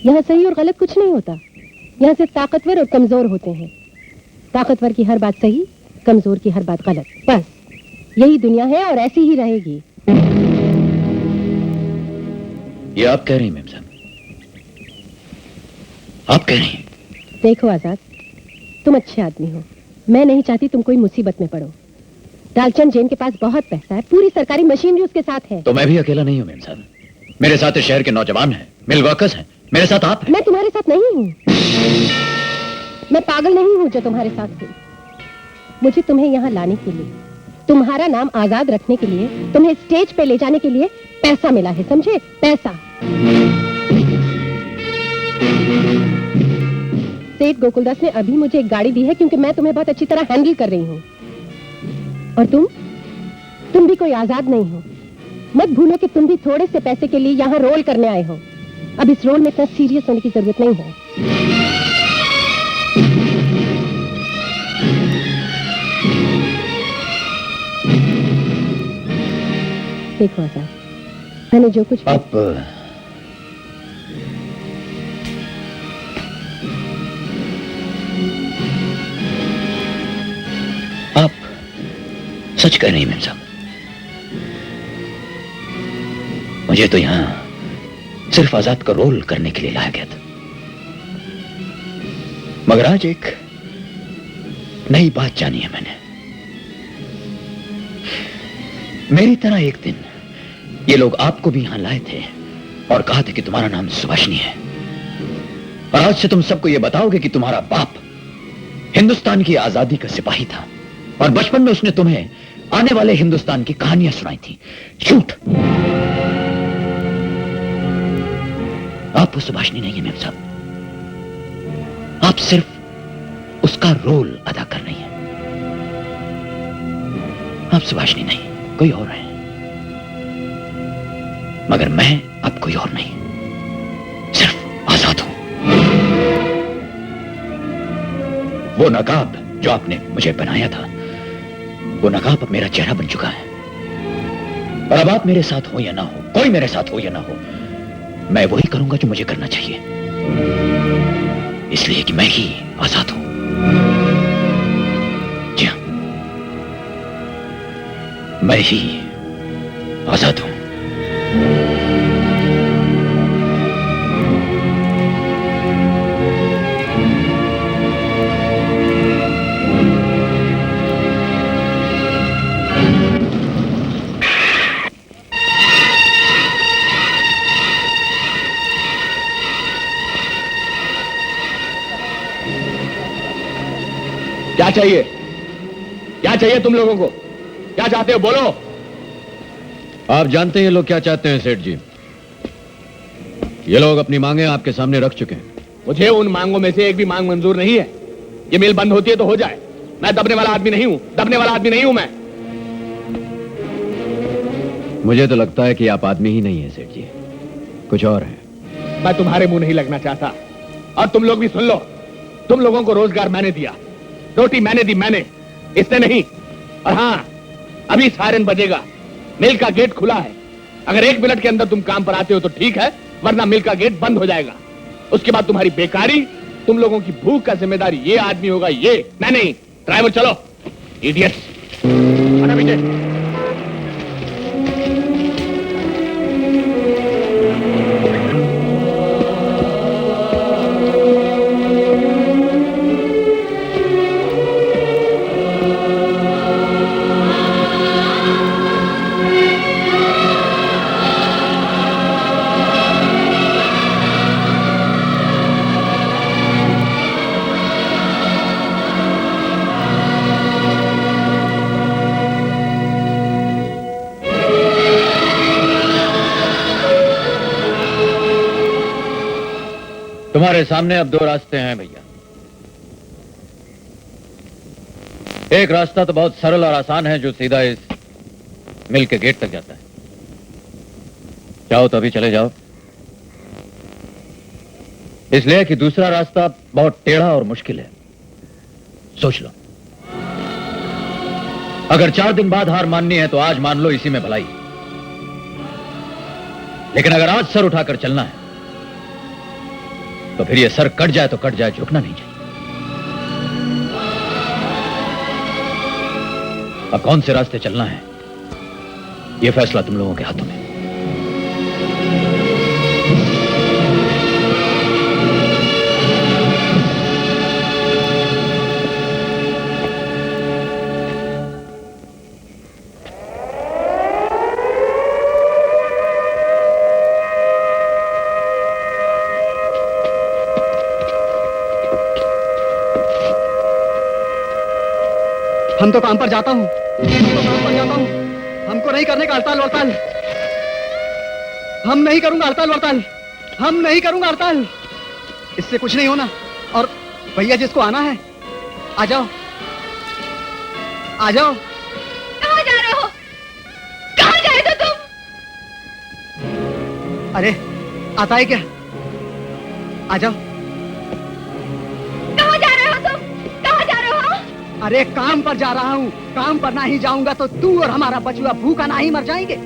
यहाँ सही और गलत कुछ नहीं होता। यहाँ से ताकतवर और कमजोर होते हैं। ताकतवर की हर बात सही, कमजोर की हर बात गलत। बस यही दुनिया है और ऐसी ही रहेगी। ये आप कह रही हैं मेम साहब? आप कह रही हैं? देखो आजाद, तुम अच्छे आदमी हो। मैं नहीं चाहती तुम कोई मुसीबत में पड़ो। डालचंद जैन के पास बहुत पैसा है, पूरी सरकारी मशीनरी उसके साथ है। तो मैं भी अकेला नहीं हूं मेम साहब। मेरे साथ इस शहर के नौजवान हैं, मिल वर्कर्स हैं, मेरे साथ आप हैं। मैं तुम्हारे साथ नहीं हूँ। मैं पागल नहीं हूँ जो तुम्हारे साथ हूँ। मुझे तुम्हें यहाँ लाने के लिए, तुम्हारा नाम आजाद रखने के लिए, तुम्हें स्टेज पे ले जाने के लिए पैसा मिला है, समझे? पैसा। सेठ गोकुलदास ने अभी मुझे एक गाड़ी दी है क्योंकि मैं तुम्हें बहुत अच्छी तरह हैंडल कर रही हूँ। और तुम भी कोई आजाद नहीं हो। मत भूलो कि तुम भी थोड़े से पैसे के लिए यहाँ रोल करने आए हो। अब इस रोल में इतना सीरियस होने की जरूरत नहीं है। देखो आजाद, मैंने जो कुछ आप सच कह रही हैं मेम साहब। मुझे तो यहां सिर्फ आजाद का रोल करने के लिए लाया गया था, मगर आज एक नई बात जानी है मैंने। मेरी तरह एक दिन ये लोग आपको भी यहां लाए थे और कहा था कि तुम्हारा नाम सुभाषिनी है, और आज से तुम सबको यह बताओगे कि तुम्हारा बाप हिंदुस्तान की आजादी का सिपाही था और बचपन में उसने तुम्हें आने वाले हिंदुस्तान की कहानियां सुनाई थी। झूठ। आप वो सुभाषिनी नहीं है मेम साहब। आप सिर्फ उसका रोल अदा कर रही हैं। आप सुभाषिनी नहीं, कोई और है। मगर मैं अब कोई और नहीं, सिर्फ आजाद हूं। वो नकाब जो आपने मुझे बनाया था, वो नकाब अब मेरा चेहरा बन चुका है। और अब आप मेरे साथ हो या ना हो, कोई मेरे साथ हो या ना हो, मैं वही करूंगा जो मुझे करना चाहिए, इसलिए कि मैं ही आजाद हूं। जी हां, मैं ही आजाद हूं। क्या चाहिए? क्या चाहिए तुम लोगों को? क्या चाहते हो? बोलो। आप जानते हैं ये लोग क्या चाहते हैं सेठ जी। ये लोग अपनी मांगे आपके सामने रख चुके हैं। मुझे उन मांगों में से एक भी मांग मंजूर नहीं है। ये मिल बंद होती है तो हो जाए। मैं दबने वाला आदमी नहीं हूं, दबने वाला आदमी नहीं हूं मैं। मुझे तो लगता है कि आप आदमी ही नहीं है सेठ जी, कुछ और है। मैं तुम्हारे मुंह नहीं लगना चाहता, और तुम लोग भी सुन लो। तुम लोगों को रोजगार मैंने दिया, रोटी मैंने दी, मैंने, इसने नहीं। और हां, अभी सायरन बजेगा, मिल का गेट खुला है। अगर 1 मिनट के अंदर तुम काम पर आते हो तो ठीक है, वरना मिल का गेट बंद हो जाएगा। उसके बाद तुम्हारी बेकारी, तुम लोगों की भूख का जिम्मेदार ये आदमी होगा, ये मैं नहीं। ड्राइवर चलो। इडियट्स, आना पीछे। तुम्हारे सामने अब 2 रास्ते हैं भैया। एक रास्ता तो बहुत सरल और आसान है, जो सीधा इस मिल के गेट तक जाता है। चाहो तो अभी चले जाओ, इसलिए कि दूसरा रास्ता बहुत टेढ़ा और मुश्किल है। सोच लो, अगर 4 दिन बाद हार माननी है तो आज मान लो, इसी में भलाई। लेकिन अगर आज सर उठाकर चलना है तो फिर ये सर कट जाए तो कट जाए, झुकना नहीं चाहिए। अब कौन से रास्ते चलना है, ये फैसला तुम लोगों के हाथों में। हम तो काम पर जाता हूँ, हमको नहीं करने का हड़ताल वड़ताल। हम नहीं करूंगा हड़ताल वड़ताल, हम नहीं करूंगा हड़ताल। इससे कुछ नहीं होना। और भैया जिसको आना है आ जाओ, आ जाओ। कहाँ जा रहे हो? कहाँ जा रहे थे तुम? अरे आता है क्या? आ जाओ। कहाँ जा रहे हो तुम? कहाँ जा रहे हो? अरे काम पर जा रहा हूँ, काम पर नहीं जाऊंगा तो तू और हमारा बचुआ भूखा नहीं मर जाएंगे।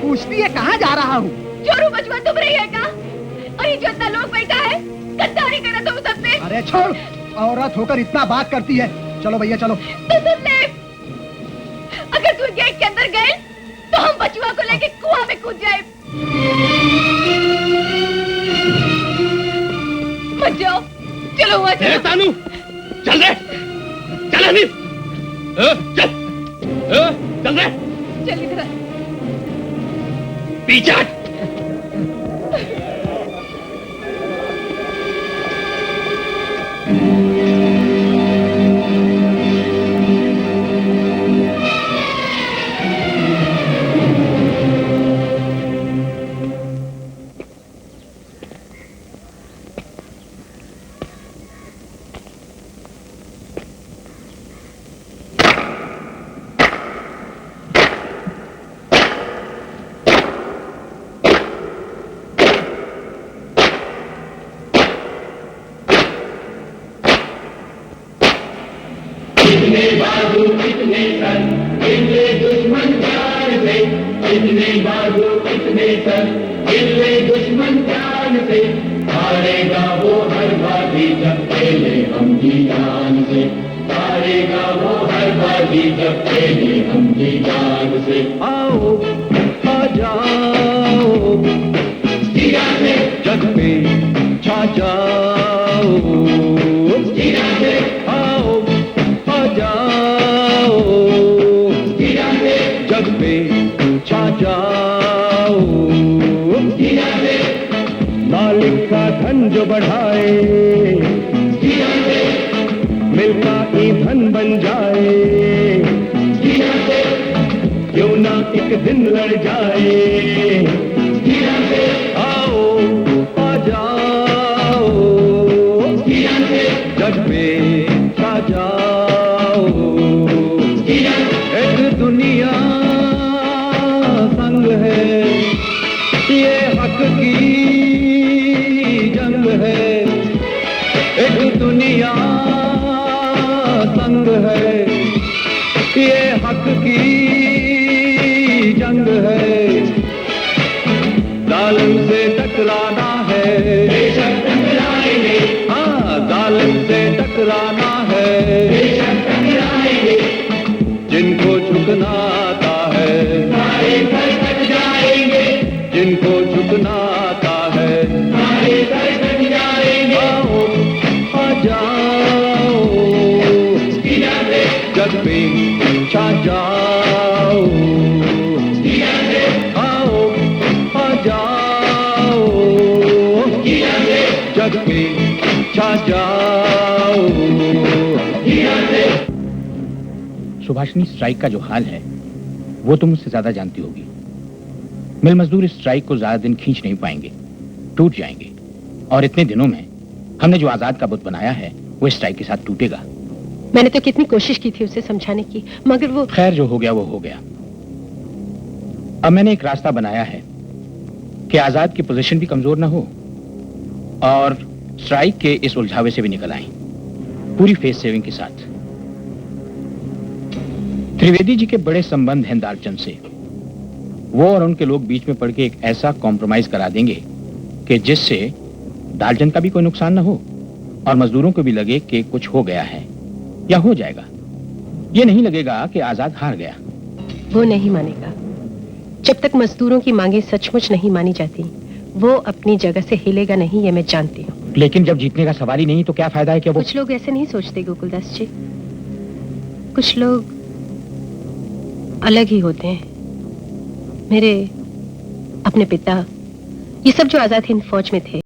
पूछती है कहाँ जा रहा हूँ? चोरू बचवा तुम रही है क्या? और ये जो इतना लोग बैठा है, गद्दारी कर रहा तुम सबसे। अरे छोड़, औरत होकर इतना बात करती है। चलो भैया चलो। तो सुन ले, अगर तू गेट के अंदर गए तो हम बचुआ को लेके कुआं में कूद जाए। मत जाओ, चलो वहाँ चलो। तानू, चल रे, चल हनीफ, चल, चल रे, चल इधर। पीछे हट। सुभाषिनी, स्ट्राइक का जो हाल है वो तुम मुझसे ज्यादा जानती होगी। मिल मजदूर इस स्ट्राइक को ज्यादा दिन खींच नहीं पाएंगे, टूट जाएंगे। और इतने दिनों में हमने जो आजाद का बुत बनाया है वो स्ट्राइक के साथ टूटेगा। मैंने तो कितनी कोशिश की थी उसे समझाने की, मगर वो। खैर, जो हो गया वो हो गया। अब मैंने एक रास्ता बनाया है कि आजाद की पोजीशन भी कमजोर ना हो और स्ट्राइक के इस उलझावे से भी निकल आए, पूरी फेस सेविंग के साथ। त्रिवेदी जी के बड़े संबंध हैं दालचंद से। वो और उनके लोग बीच में पड़ के एक ऐसा कॉम्प्रोमाइज करा देंगे कि जिससे दालचंद का भी कोई नुकसान ना हो और मजदूरों को भी लगे कि कुछ हो गया है या हो जाएगा। ये नहीं लगेगा कि आजाद हार गया। वो नहीं मानेगा। जब तक मजदूरों की मांगे सचमुच नहीं मानी जाती, वो अपनी जगह से हिलेगा नहीं, ये मैं जानती हूँ। लेकिन जब जीतने का सवाल ही नहीं तो क्या फायदा है कि वो। कुछ लोग ऐसे नहीं सोचते गोकुलदास जी। कुछ लोग अलग ही होते हैं। मेरे अपने पिता, ये सब जो आजाद हिंद फौज में थे,